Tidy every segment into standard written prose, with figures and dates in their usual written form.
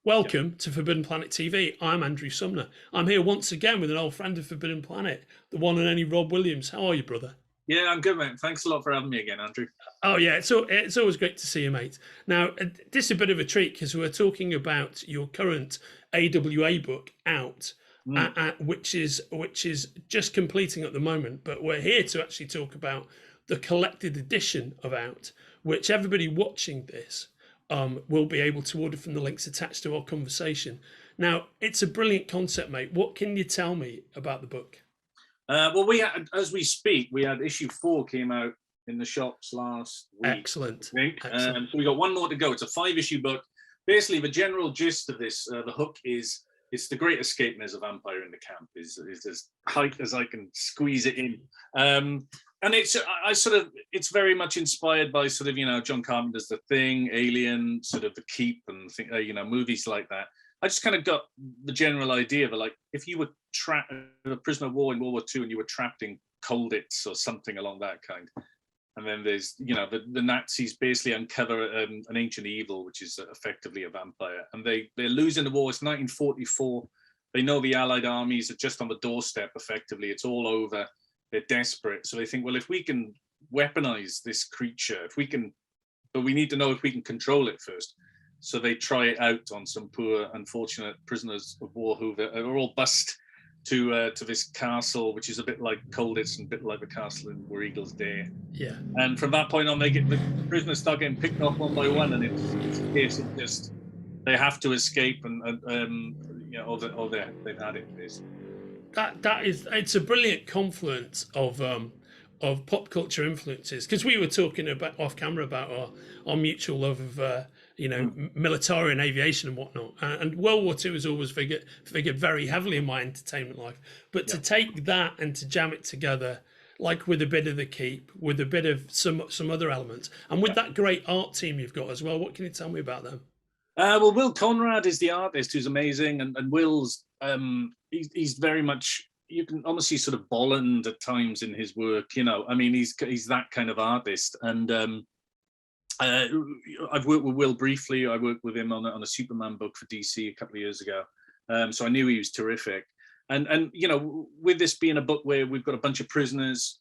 Welcome to Forbidden Planet TV. I'm Andrew Sumner. I'm here once again with an old friend of Forbidden Planet, the one and only Rob Williams. How are you, brother? Yeah, I'm good, mate. Thanks a lot for having me again, Andrew. Oh yeah, it's always great to see you, mate. Now, this is a bit of a treat because we're talking about your current AWA book out, Mm. which is just completing at the moment. But we're here to actually talk about the collected edition of Out, which everybody watching this will be able to order from the links attached to our conversation. Now, it's a brilliant concept, mate. What can you tell me about the book? Well, we had, as we speak, we had issue 4 came out in the shops last week. Excellent. I think. Excellent. So we got one more to go. It's a 5-issue book. Basically, the general gist of this, the hook is, it's the great escape, and there's a vampire in the camp. Is as tight as I can squeeze it in. And it's very much inspired by sort of, John Carpenter's The Thing, Alien, sort of The Keep, and movies like that. I just kind of got the general idea of like, if you were a prisoner of war in World War II and you were trapped in Colditz or something along that kind, and then there's, the Nazis basically uncover an ancient evil, which is effectively a vampire, and they're losing the war. It's 1944. They know the Allied armies are just on the doorstep. Effectively, it's all over. They're desperate, so they think, well, if we can weaponize this creature, but we need to know if we can control it first. So they try it out on some poor, unfortunate prisoners of war who are all bussed to this castle, which is a bit like Colditz and a bit like the castle in Where Eagles Dare. Yeah. And from that point on, the prisoners start getting picked off one by one, and it's a case of just they have to escape, or they've had it. Basically. It's a brilliant confluence of pop culture influences, because we were talking about off camera about our mutual love of military and aviation and whatnot, and World War II has always figured very heavily in my entertainment life, but to take that and to jam it together like with a bit of The Keep, with a bit of some other elements, and with that great art team you've got as well. What can you tell me about them? Well, Will Conrad is the artist, who's amazing, and Will's he's very much, you can almost see sort of Bolland at times in his work. I mean, he's that kind of artist. And I've worked with Will briefly. I worked with him on a Superman book for DC a couple of years ago, so I knew he was terrific. And with this being a book where we've got a bunch of prisoners,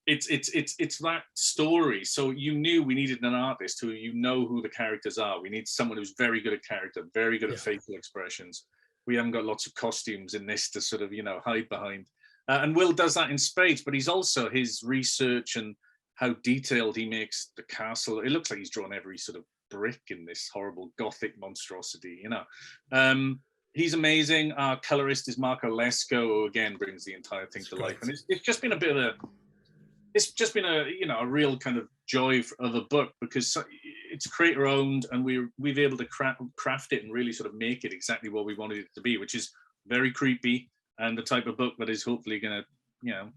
it's that story. So you knew we needed an artist who who the characters are. We need someone who's very good at character, very good at facial expressions. We haven't got lots of costumes in this to sort of hide behind. And Will does that in spades, but he's also his research and how detailed he makes the castle. It looks like he's drawn every sort of brick in this horrible Gothic monstrosity. He's amazing. Our colorist is Lesko, who again brings the entire thing to life. And it's just been a real kind of joy of a book, because it's creator owned, and we've able to craft it and really sort of make it exactly what we wanted it to be, which is very creepy, and the type of book that is hopefully going to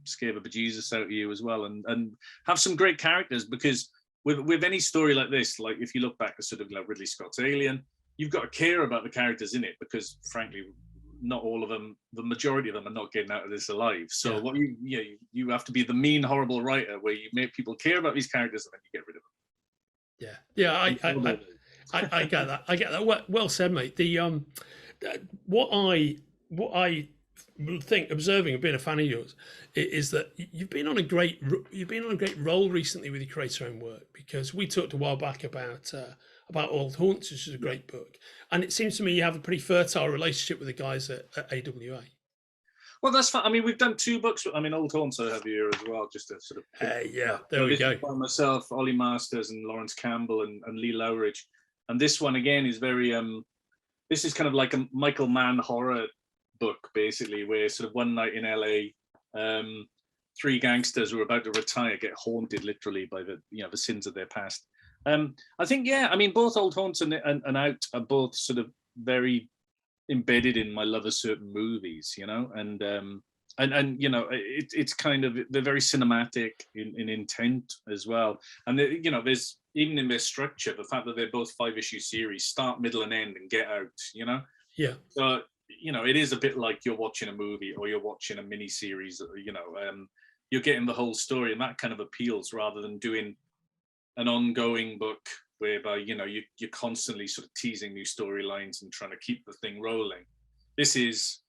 scare the bejesus out of you as well, and have some great characters. Because with any story like this, like if you look back to sort of like Ridley Scott's Alien, you've got to care about the characters in it, because frankly, not all of them, the majority of them, are not getting out of this alive. So what you have to be the mean, horrible writer where you make people care about these characters and then you get rid of them. I get that. I get that. Well said, mate. The what I think, observing and being a fan of yours, is that you've been on a great roll recently with your creator own work, because we talked a while back about Old Haunts, which is a great book, and it seems to me you have a pretty fertile relationship with the guys at AWA. Well, that's fun. I mean, we've done 2 books. I mean, Old Haunts I have here as well, just to sort of there we go. By myself, Ollie Masters and Lawrence Campbell and Lee Lowridge, and this one again is very this is kind of like a Michael Mann horror book, basically, where sort of one night in LA, 3 gangsters who are about to retire get haunted literally by the sins of their past. I think, I mean, both Old Haunts and Out are both sort of very embedded in my love of certain movies, and it's kind of, they're very cinematic in intent as well. And there's, even in their structure, the fact that they're both 5-issue series, start, middle, and end, and get out. So it is a bit like you're watching a movie or you're watching a mini series. You're getting the whole story, and that kind of appeals, rather than doing an ongoing book whereby you're constantly sort of teasing new storylines and trying to keep the thing rolling. This is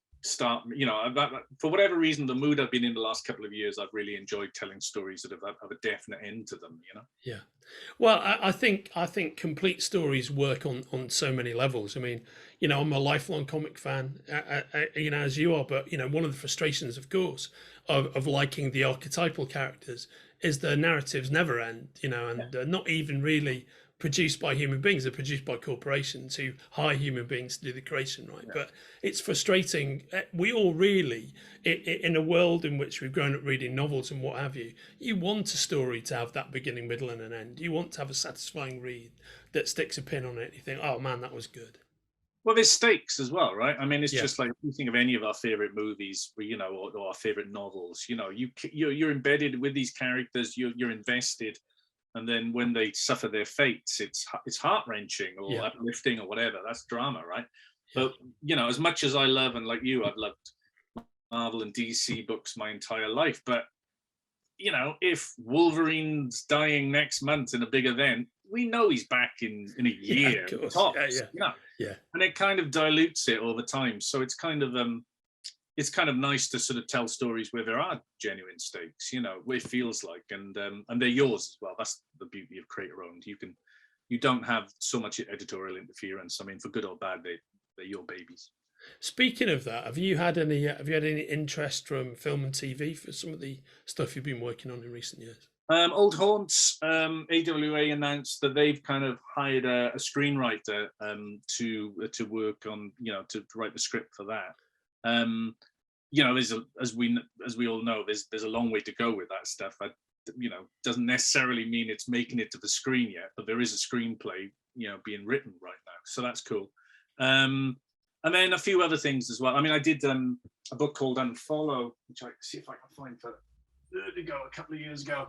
for whatever reason, the mood I've been in the last couple of years, I've really enjoyed telling stories that have a definite end to them. Yeah. Well, I think complete stories work on so many levels. I mean, I'm a lifelong comic fan, as you are, but one of the frustrations, of course, of liking the archetypal characters is the narratives never end, and they're not even really produced by human beings. They're produced by corporations who hire human beings to do the creation, right? Yeah. But it's frustrating. We all really, in a world in which we've grown up reading novels and what have you, you want a story to have that beginning, middle, and an end. You want to have a satisfying read that sticks a pin on it. You think, oh man, that was good. Well, there's stakes as well, right? I mean, it's just like, if you think of any of our favorite movies, or our favorite novels, you're embedded with these characters, you're invested. And then when they suffer their fates, it's heart-wrenching or uplifting or whatever. That's drama, right? Yeah. But, as much as I love, and like you, I've loved Marvel and DC books my entire life. But, if Wolverine's dying next month in a big event, we know he's back in a year. Tops, yeah. And it kind of dilutes it over time. So it's kind of nice to sort of tell stories where there are genuine stakes, where it feels like, and they're yours as well. That's the beauty of creator-owned. You don't have so much editorial interference. I mean, for good or bad, they're your babies. Speaking of that, have you had any interest from film and TV for some of the stuff you've been working on in recent years? Old Haunts, AWA announced that they've kind of hired a screenwriter to work on, to write the script for that. There's as we all know, there's a long way to go with that stuff. Doesn't necessarily mean it's making it to the screen yet, but there is a screenplay, being written right now, so that's cool. And then a few other things as well. I mean, I did a book called Unfollow, which I see if I can find a couple of years ago,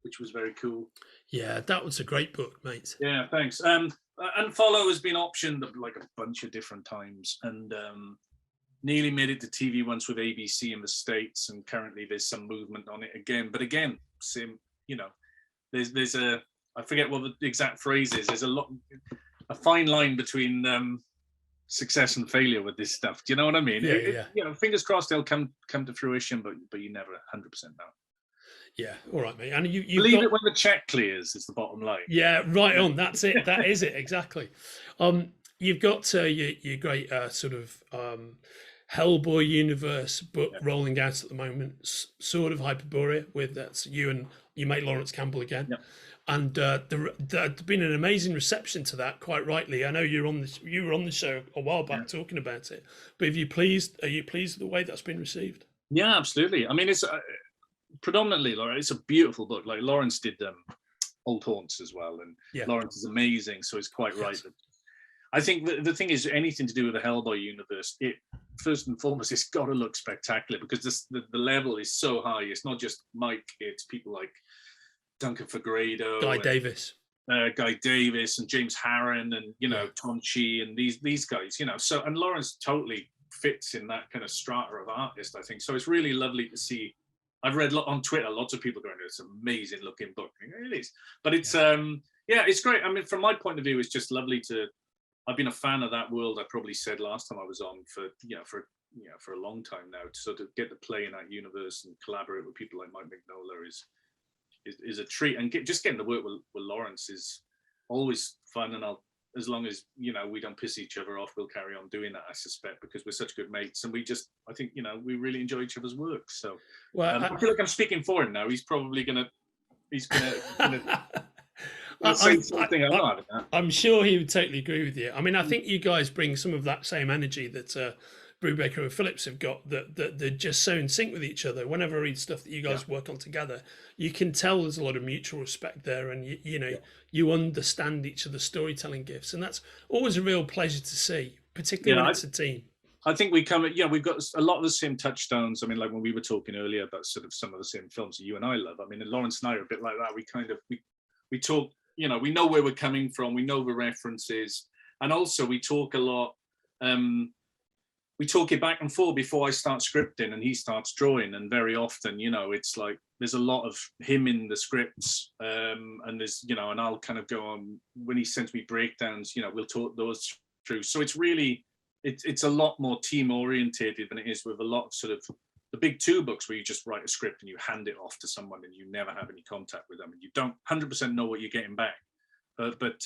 which was very cool. Yeah, that was a great book, mate. Yeah, thanks. Unfollow has been optioned like a bunch of different times, and nearly made it to TV once with ABC in the States, and currently there's some movement on it again. But again, same, there's I forget what the exact phrase is. There's a fine line between success and failure with this stuff. Do you know what I mean? Yeah. Fingers crossed they'll come to fruition, but you never 100% know. Yeah, all right, mate. And you believe it when the check clears is the bottom line. Yeah, right on. That's it. That is it exactly. You've got your great sort of Hellboy universe book rolling out at the moment, Sword of Hyperborea, with that's you and your mate Lawrence Campbell again. Yep. And there's been an amazing reception to that, quite rightly. I know you were on the show a while back talking about it, but are you pleased with the way that's been received? Yeah, absolutely. I mean, it's predominantly, it's a beautiful book. Like Lawrence did Old Haunts as well, and Lawrence is amazing, so it's quite right. But I think the thing is, anything to do with the Hellboy universe, it first and foremost, it's got to look spectacular, because the level is so high. It's not just Mike; it's people like Duncan Fegredo, Guy Davis, and James Harron, and Tom Chi, and these guys. So, and Lawrence totally fits in that kind of strata of artist, I think. So it's really lovely to see. I've read on Twitter lots of people going, "It's an amazing looking book." It is, but it's it's great. I mean, from my point of view, it's just lovely to. I've been a fan of that world. I probably said last time I was on for a long time now. So to get to play in that universe and collaborate with people like Mike Mignola is a treat. And just getting to work with Lawrence is always fun. And as long as we don't piss each other off, we'll carry on doing that. I suspect, because we're such good mates, and I think we really enjoy each other's work. So I feel like I'm speaking for him now. He's probably gonna. I'm sure he would totally agree with you. I mean, I think you guys bring some of that same energy that Brubaker and Phillips have got, that they're just so in sync with each other. Whenever I read stuff that you guys work on together, you can tell there's a lot of mutual respect there, and you understand each other's storytelling gifts, and that's always a real pleasure to see, particularly when it's a team. I think we've got a lot of the same touchstones. I mean, like when we were talking earlier about sort of some of the same films that you and I love. I mean, Lawrence and I are a bit like that. We talk. We know where we're coming from. We know the references, and also we talk a lot. we talk it back and forth before I start scripting and he starts drawing. And very often, you know, it's like there's a lot of him in the scripts, and there's, you know, and I'll kind of go on when he sends me breakdowns, you know, we'll talk those through. So it's really, it's a lot more team orientated than it is with a lot of sort of the big two books where you just write a script and you hand it off to someone and you never have any contact with them and you don't 100% know what you're getting back. But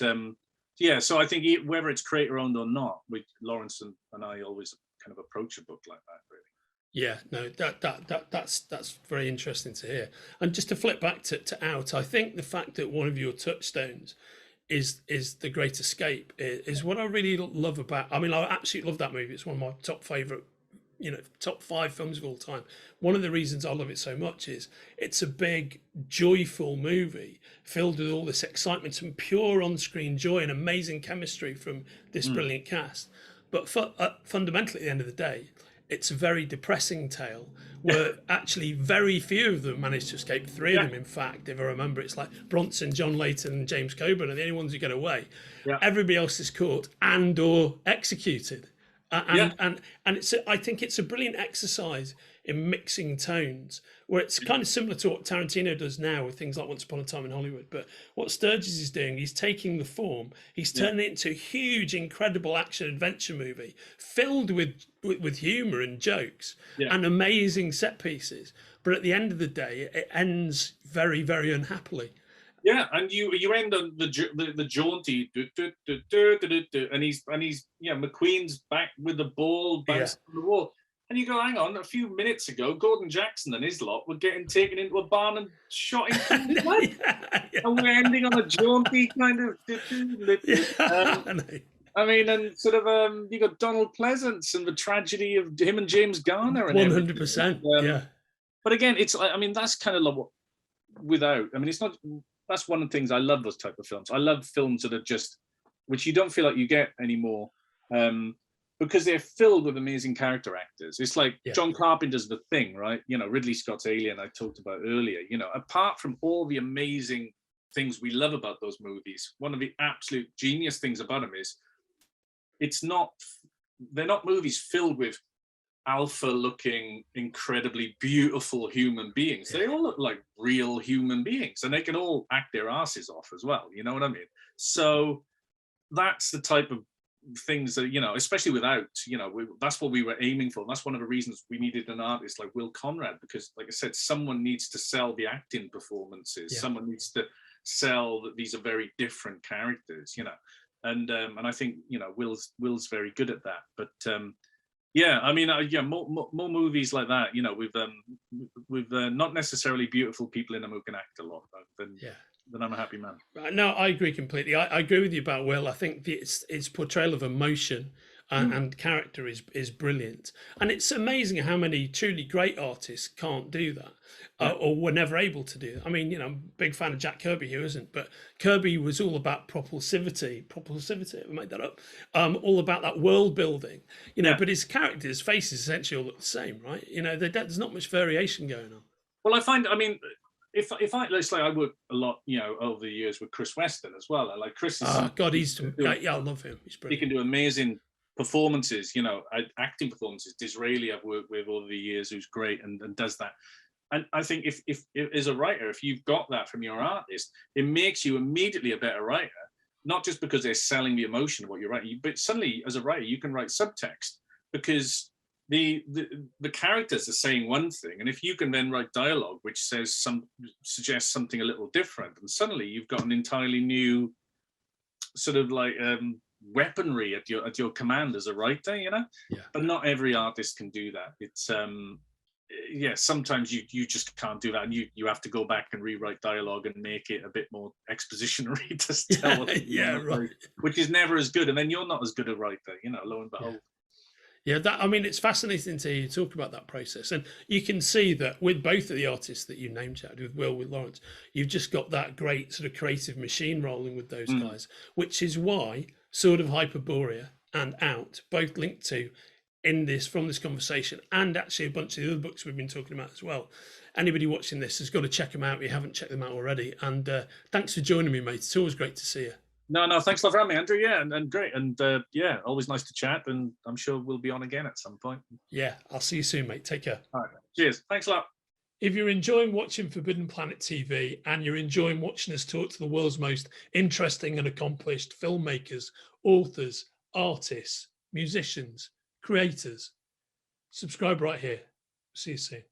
yeah, so I think whether it's creator owned or not, Lawrence and I always kind of approach a book like that, really. Yeah, no, that's very interesting to hear. And just to flip back to Out, I think the fact that one of your touchstones is The Great Escape is what I really love about. I mean, I absolutely love that movie. It's one of my top favorite, you know, top 5 films of all time. One of the reasons I love it so much is it's a big, joyful movie filled with all this excitement and pure on-screen joy and amazing chemistry from this brilliant cast. But fundamentally, at the end of the day, it's a very depressing tale where actually very few of them manage to escape. 3 of them, in fact, if I remember, it's like Bronson, John Layton, and James Coburn are the only ones who get away. Everybody else is caught and or executed. And it's I think it's a brilliant exercise in mixing tones, where it's kind of similar to what Tarantino does now with things like Once Upon a Time in Hollywood. But what Sturges is doing, he's taking the form, he's turning it into a huge, incredible action adventure movie filled with humor and jokes and amazing set pieces. But at the end of the day, it ends very, very unhappily. Yeah, and you end on the jaunty and he's McQueen's back with the ball bouncing on the wall, and you go, hang on, a few minutes ago Gordon Jackson and his lot were getting taken into a barn and shot in the blood, and we're ending on a jaunty kind of. I mean, and sort of you got Donald Pleasance and the tragedy of him and James Garner and 100%. Yeah, but again, it's, I mean, that's kind of like without. I mean, it's not. That's one of the things I love, those type of films. I love films that are just, which you don't feel like you get anymore, because they're filled with amazing character actors. It's like John Carpenter's The Thing, right? You know, Ridley Scott's Alien I talked about earlier. You know, apart from all the amazing things we love about those movies, one of the absolute genius things about them is they're not movies filled with alpha looking incredibly beautiful human beings. They all look like real human beings, and they can all act their asses off as well, you know what I mean? So that's the type of things that, you know, especially without, you know, that's what we were aiming for. That's one of the reasons we needed an artist like Will Conrad, because like I said, someone needs to sell the acting performances, someone needs to sell that these are very different characters, you know. And I think, you know, Will's very good at that. But yeah, I mean, more movies like that, you know, with not necessarily beautiful people in them who can act a lot, then I'm a happy man. No, I agree completely. I agree with you about Will. I think its portrayal of emotion and character is brilliant. And it's amazing how many truly great artists can't do that, or were never able to do that. I mean, you know, I'm a big fan of Jack Kirby, who isn't, but Kirby was all about propulsivity, I made that up, all about that world building, you know, but his character, his faces essentially all look the same, right? You know, there's not much variation going on. Well, I mean, if I, let's say I work a lot, you know, over the years with Chris Weston as well. I like Chris. God, I love him. He's brilliant. He can do amazing performances, you know, acting performances. Disraeli I've worked with over the years, who's great and does that. And I think if as a writer, if you've got that from your artist, it makes you immediately a better writer, not just because they're selling the emotion of what you're writing, but suddenly as a writer, you can write subtext because the characters are saying one thing, and if you can then write dialogue which suggests something a little different, and suddenly you've got an entirely new sort of like weaponry at your command as a writer, you know. But not every artist can do that. It's sometimes you just can't do that, and you have to go back and rewrite dialogue and make it a bit more expositionary to tell what which is never as good, and then you're not as good a writer, you know, lo and behold. Yeah, I mean, it's fascinating to hear you talk about that process. And you can see that with both of the artists that you named, Chad, with Will, with Lawrence, you've just got that great sort of creative machine rolling with those guys, which is why Sword of Hyperborea and Out both linked to from this conversation, and actually a bunch of the other books we've been talking about as well. Anybody watching this has got to check them out if you haven't checked them out already. And thanks for joining me, mate. It's always great to see you. No, thanks a lot for having me, Andrew. Yeah, and great. And yeah, always nice to chat. And I'm sure we'll be on again at some point. Yeah, I'll see you soon, mate. Take care. All right. Cheers. Thanks a lot. If you're enjoying watching Forbidden Planet TV and you're enjoying watching us talk to the world's most interesting and accomplished filmmakers, authors, artists, musicians, creators, subscribe right here. See you soon.